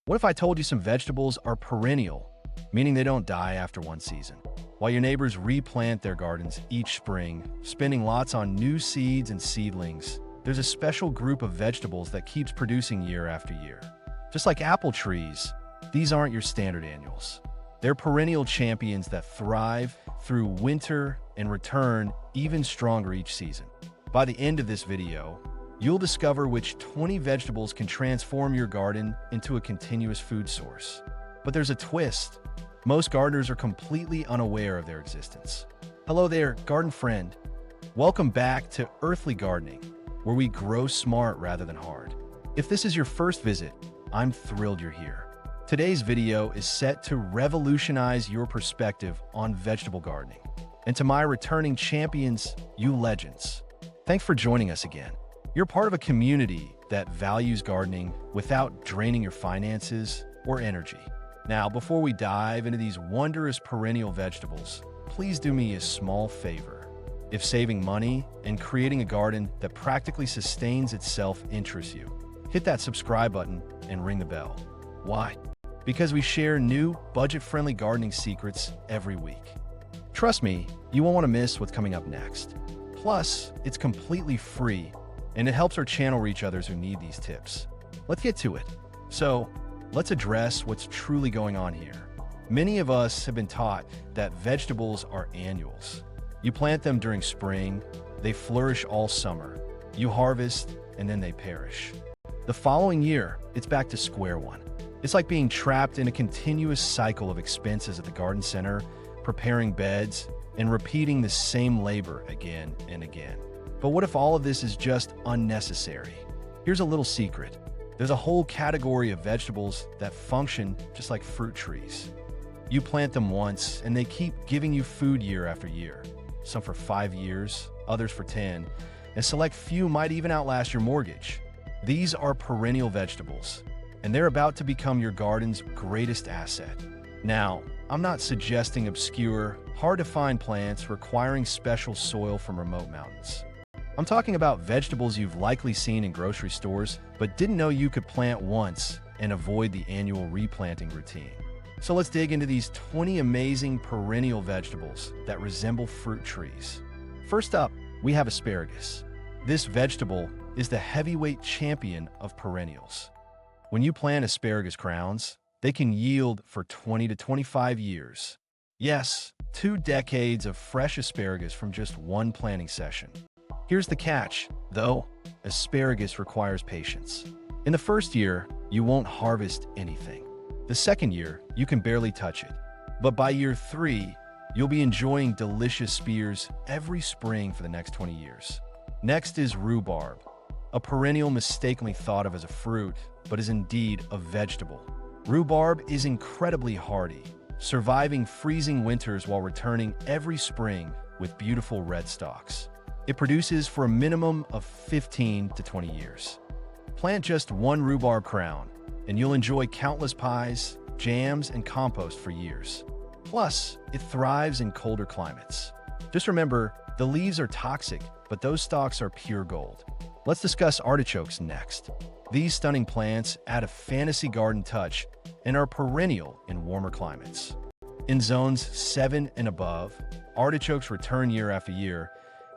What if I told you some vegetables are perennial, meaning they don't die after one season? While your neighbors replant their gardens each spring, spending lots on new seeds and seedlings, there's a special group of vegetables that keeps producing year after year. Just like apple trees, these aren't your standard annuals. They're perennial champions that thrive through winter and return even stronger each season. By the end of this video, you'll discover which 20 vegetables can transform your garden into a continuous food source. But there's a twist. Most gardeners are completely unaware of their existence. Hello there, garden friend. Welcome back to Earthly Gardening, where we grow smart rather than hard. If this is your first visit, I'm thrilled you're here. Today's video is set to revolutionize your perspective on vegetable gardening. And to my returning champions, you legends, thanks for joining us again. You're part of a community that values gardening without draining your finances or energy. Now, before we dive into these wondrous perennial vegetables, please do me a small favor. If saving money and creating a garden that practically sustains itself interests you, hit that subscribe button and ring the bell. Why? Because we share new, budget-friendly gardening secrets every week. Trust me, you won't want to miss what's coming up next. Plus, it's completely free, and it helps our channel reach others who need these tips. Let's get to it. So, let's address what's truly going on here. Many of us have been taught that vegetables are annuals. You plant them during spring, they flourish all summer. You harvest, and then they perish. The following year, it's back to square one. It's like being trapped in a continuous cycle of expenses at the garden center, preparing beds, and repeating the same labor again and again. But what if all of this is just unnecessary? Here's a little secret. There's a whole category of vegetables that function just like fruit trees. You plant them once, and they keep giving you food year after year. Some for 5 years, others for 10, and select few might even outlast your mortgage. These are perennial vegetables, and they're about to become your garden's greatest asset. Now, I'm not suggesting obscure, hard-to-find plants requiring special soil from remote mountains. I'm talking about vegetables you've likely seen in grocery stores, but didn't know you could plant once and avoid the annual replanting routine. So let's dig into these 20 amazing perennial vegetables that resemble fruit trees. First up, we have asparagus. This vegetable is the heavyweight champion of perennials. When you plant asparagus crowns, they can yield for 20 to 25 years. Yes, 2 decades of fresh asparagus from just one planting session. Here's the catch, though. Asparagus requires patience. In the first year, you won't harvest anything. The second year, you can barely touch it. But by year 3, you'll be enjoying delicious spears every spring for the next 20 years. Next is rhubarb, a perennial mistakenly thought of as a fruit, but is indeed a vegetable. Rhubarb is incredibly hardy, surviving freezing winters while returning every spring with beautiful red stalks. It produces for a minimum of 15 to 20 years. Plant just one rhubarb crown, and you'll enjoy countless pies, jams, and compost for years. Plus, it thrives in colder climates. Just remember, the leaves are toxic, but those stalks are pure gold. Let's discuss artichokes next. These stunning plants add a fantasy garden touch and are perennial in warmer climates. In zones 7 and above, artichokes return year after year,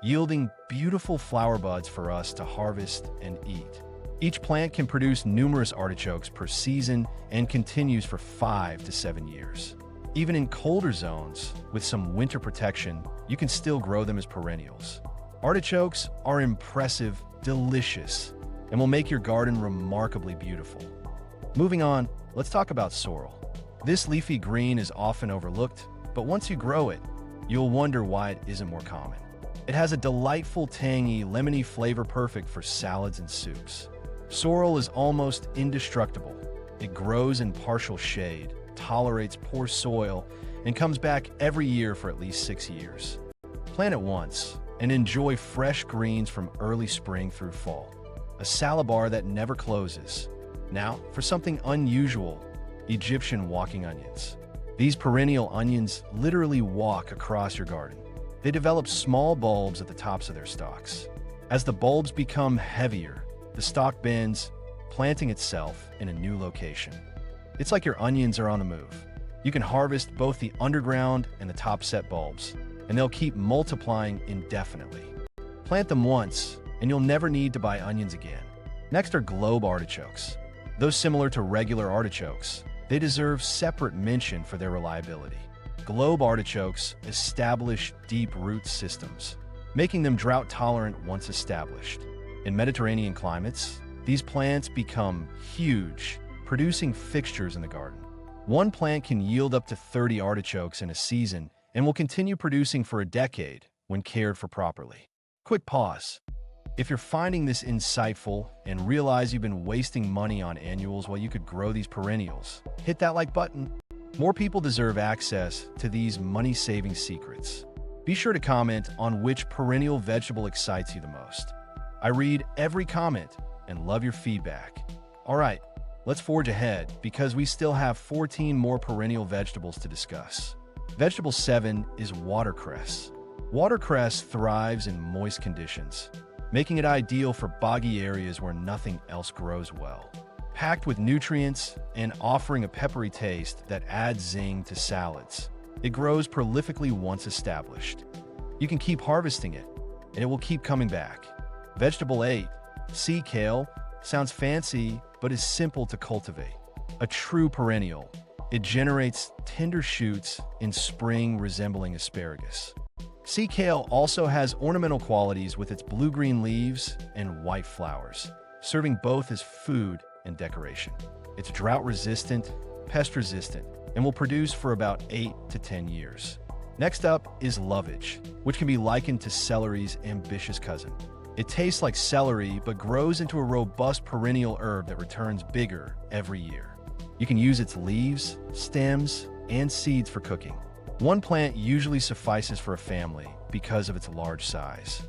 yielding beautiful flower buds for us to harvest and eat. Each plant can produce numerous artichokes per season and continues for 5 to 7 years. Even in colder zones, with some winter protection, you can still grow them as perennials. Artichokes are impressive, delicious, and will make your garden remarkably beautiful. Moving on, let's talk about sorrel. This leafy green is often overlooked, but once you grow it, you'll wonder why it isn't more common. It has a delightful, tangy, lemony flavor perfect for salads and soups. Sorrel is almost indestructible. It grows in partial shade, tolerates poor soil, and comes back every year for at least 6 years. Plant it once and enjoy fresh greens from early spring through fall. A salad bar that never closes. Now, for something unusual, Egyptian walking onions. These perennial onions literally walk across your garden. They develop small bulbs at the tops of their stalks. As the bulbs become heavier, the stalk bends, planting itself in a new location. It's like your onions are on the move. You can harvest both the underground and the top-set bulbs, and they'll keep multiplying indefinitely. Plant them once, and you'll never need to buy onions again. Next are globe artichokes. Though similar to regular artichokes, they deserve separate mention for their reliability. Globe artichokes establish deep root systems, making them drought-tolerant once established. In Mediterranean climates, these plants become huge, producing fixtures in the garden. One plant can yield up to 30 artichokes in a season and will continue producing for a decade when cared for properly. Quick pause. If you're finding this insightful and realize you've been wasting money on annuals while you could grow these perennials, hit that like button. More people deserve access to these money-saving secrets. Be sure to comment on which perennial vegetable excites you the most. I read every comment and love your feedback. All right, let's forge ahead because we still have 14 more perennial vegetables to discuss. Vegetable 7 is watercress. Watercress thrives in moist conditions, making it ideal for boggy areas where nothing else grows well. Packed with nutrients and offering a peppery taste that adds zing to salads, it grows prolifically once established. You can keep harvesting it, and it will keep coming back. Vegetable 8, sea kale, sounds fancy but is simple to cultivate. A true perennial, it generates tender shoots in spring resembling asparagus. Sea kale also has ornamental qualities with its blue-green leaves and white flowers, serving both as food and decoration. It's drought-resistant, pest-resistant, and will produce for about 8 to 10 years. Next up is lovage, which can be likened to celery's ambitious cousin. It tastes like celery but grows into a robust perennial herb that returns bigger every year. You can use its leaves, stems, and seeds for cooking. One plant usually suffices for a family because of its large size.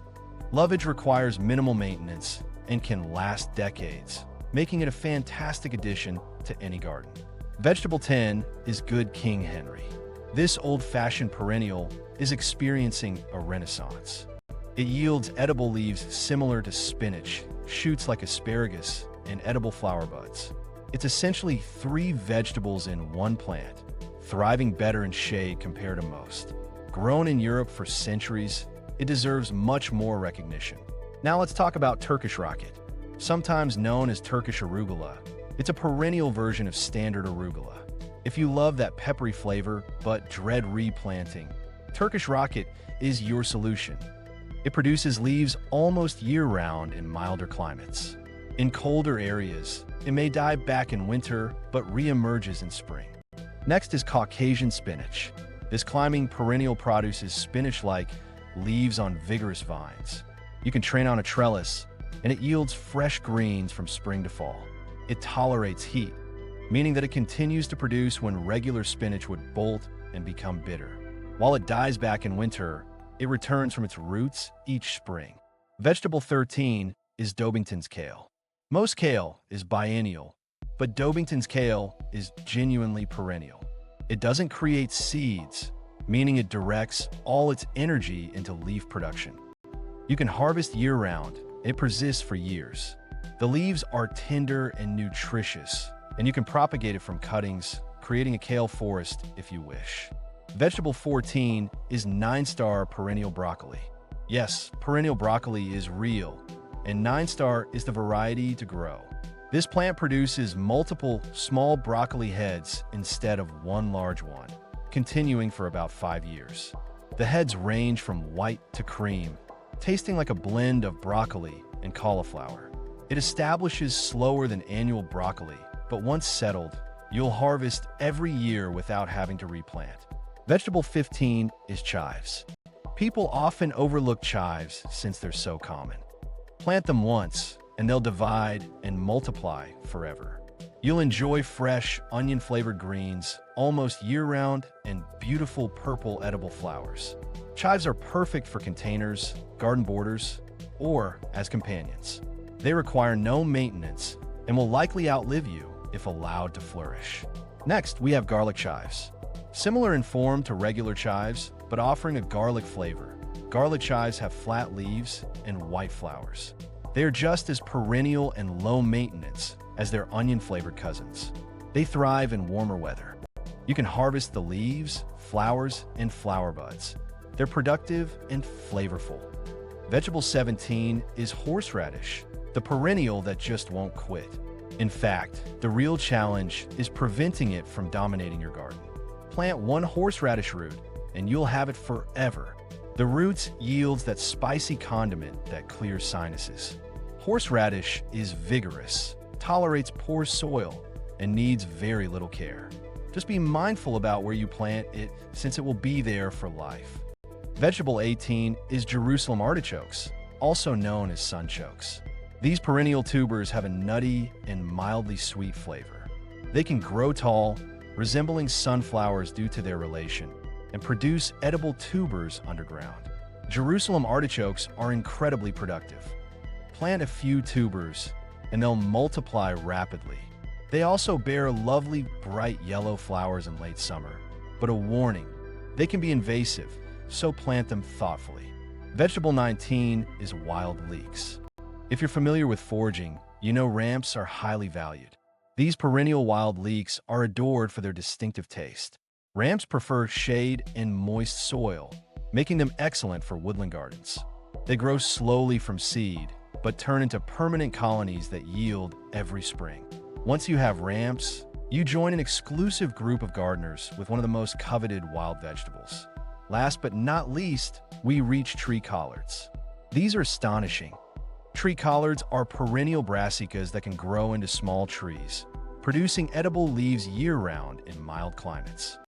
Lovage requires minimal maintenance and can last decades, making it a fantastic addition to any garden. Vegetable 10 is good King Henry. This old-fashioned perennial is experiencing a renaissance. It yields edible leaves similar to spinach, shoots like asparagus, and edible flower buds. It's essentially 3 vegetables in one plant, thriving better in shade compared to most. Grown in Europe for centuries, it deserves much more recognition. Now let's talk about Turkish rocket. Sometimes known as Turkish arugula, it's a perennial version of standard arugula. If you love that peppery flavor but dread replanting, Turkish rocket is your solution. It produces leaves almost year-round in milder climates. In colder areas, it may die back in winter but re-emerges in spring. Next is Caucasian spinach. This climbing perennial produces spinach-like leaves on vigorous vines. You can train on a trellis, and it yields fresh greens from spring to fall. It tolerates heat, meaning that it continues to produce when regular spinach would bolt and become bitter. While it dies back in winter, it returns from its roots each spring. Vegetable 13 is Dobington's kale. Most kale is biennial, but Dobington's kale is genuinely perennial. It doesn't create seeds, meaning it directs all its energy into leaf production. You can harvest year-round. It persists for years. The leaves are tender and nutritious, and you can propagate it from cuttings, creating a kale forest if you wish. Vegetable 14 is 9-star perennial broccoli. Yes, perennial broccoli is real, and 9-star is the variety to grow. This plant produces multiple small broccoli heads instead of one large one, continuing for about 5 years. The heads range from white to cream, tasting like a blend of broccoli and cauliflower. It establishes slower than annual broccoli, but once settled, you'll harvest every year without having to replant. Vegetable 15 is chives. People often overlook chives since they're so common. Plant them once, and they'll divide and multiply forever. You'll enjoy fresh, onion-flavored greens almost year-round and beautiful purple edible flowers. Chives are perfect for containers, garden borders, or as companions. They require no maintenance and will likely outlive you if allowed to flourish. Next, we have garlic chives. Similar in form to regular chives, but offering a garlic flavor. Garlic chives have flat leaves and white flowers. They are just as perennial and low maintenance as their onion-flavored cousins. They thrive in warmer weather. You can harvest the leaves, flowers, and flower buds. They're productive and flavorful. Vegetable 17 is horseradish, the perennial that just won't quit. In fact, the real challenge is preventing it from dominating your garden. Plant one horseradish root, and you'll have it forever. The roots yields that spicy condiment that clears sinuses. Horseradish is vigorous, tolerates poor soil, and needs very little care. Just be mindful about where you plant it, since it will be there for life. Vegetable 18 is Jerusalem artichokes, also known as sunchokes. These perennial tubers have a nutty and mildly sweet flavor. They can grow tall, resembling sunflowers due to their relation, and produce edible tubers underground. Jerusalem artichokes are incredibly productive. Plant a few tubers, and they'll multiply rapidly. They also bear lovely, bright yellow flowers in late summer. But a warning, they can be invasive, so plant them thoughtfully. Vegetable 19 is wild leeks. If you're familiar with foraging, you know ramps are highly valued. These perennial wild leeks are adored for their distinctive taste. Ramps prefer shade and moist soil, making them excellent for woodland gardens. They grow slowly from seed, but turn into permanent colonies that yield every spring. Once you have ramps, you join an exclusive group of gardeners with one of the most coveted wild vegetables. Last but not least, we reach tree collards. These are astonishing. Tree collards are perennial brassicas that can grow into small trees, producing edible leaves year-round in mild climates.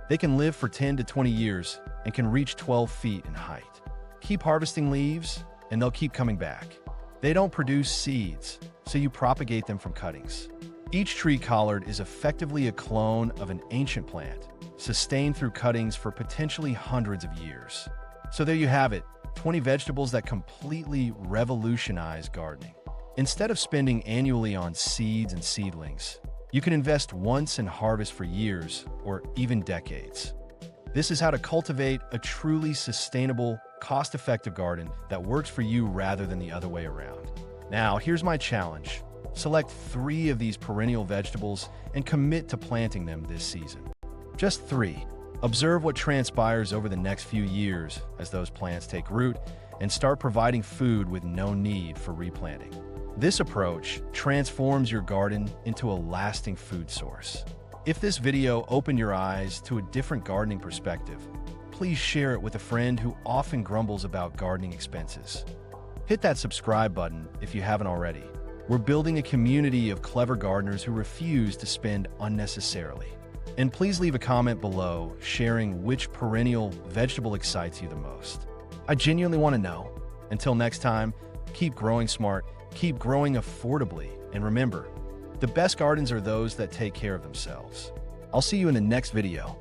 They can live for 10 to 20 years and can reach 12 feet in height. Keep harvesting leaves, and they'll keep coming back. They don't produce seeds, so you propagate them from cuttings. Each tree collard is effectively a clone of an ancient plant, sustained through cuttings for potentially hundreds of years. So there you have it, 20 vegetables that completely revolutionize gardening. Instead of spending annually on seeds and seedlings, you can invest once and harvest for years or even decades. This is how to cultivate a truly sustainable, cost-effective garden that works for you rather than the other way around. Now, here's my challenge. Select 3 of these perennial vegetables and commit to planting them this season. Just 3. Observe what transpires over the next few years as those plants take root and start providing food with no need for replanting. This approach transforms your garden into a lasting food source. If this video opened your eyes to a different gardening perspective, please share it with a friend who often grumbles about gardening expenses. Hit that subscribe button if you haven't already. We're building a community of clever gardeners who refuse to spend unnecessarily. And please leave a comment below sharing which perennial vegetable excites you the most. I genuinely want to know. Until next time, keep growing smart, keep growing affordably, and remember, the best gardens are those that take care of themselves. I'll see you in the next video.